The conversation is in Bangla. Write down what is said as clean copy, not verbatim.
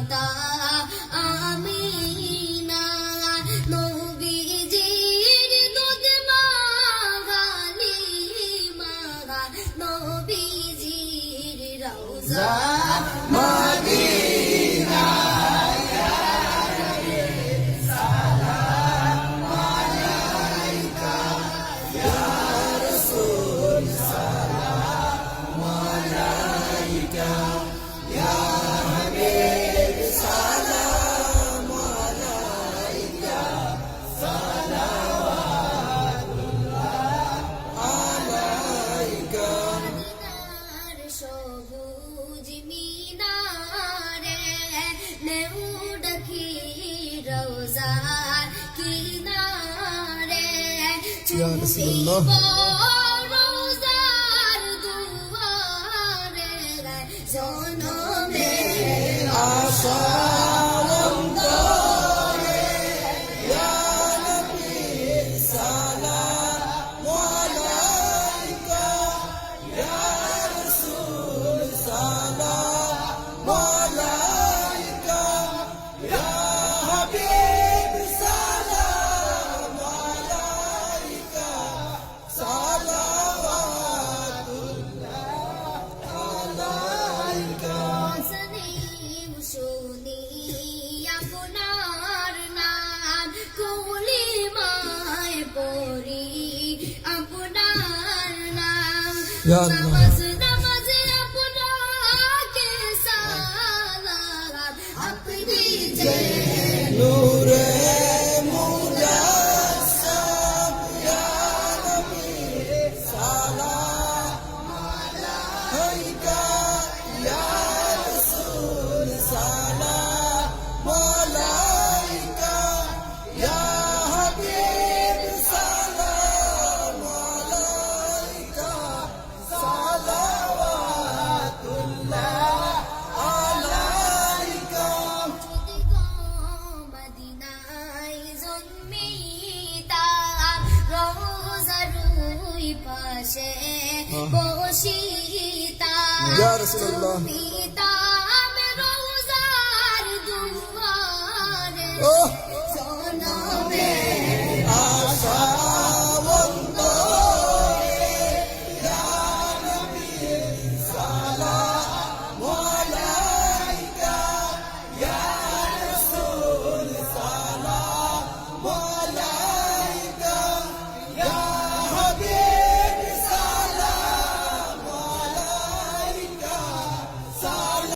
মাতা আমিনা নবীজির দুধ মাগালি মাগা নবীজির রওজা মদিনা সবুজ মিনারে নেউ ডাকি রওজার কিনারে ইয়া রাসূলুল্লাহ রওজার দুয়ারে জনমে আশা আপনার নাম কলিমায় পড়ি আপনার নাম ইয়া আল্লাহ নামাজ নামাজে আপনাকে সালাম আপনি যে নূরে মুজাসসাম ইয়া নবী সালাম আলাইকা ইয়া রাসূল সালাম আলাইকা ইয়া হাবিব সালাম আলাইকা সালাওয়াতুল্লাহ আলাইকা মদিনায় জন্মিতাম রওজার ওই পাশে বসিতাম ইয়া রাসূলুল্লাহ জন্মিতাম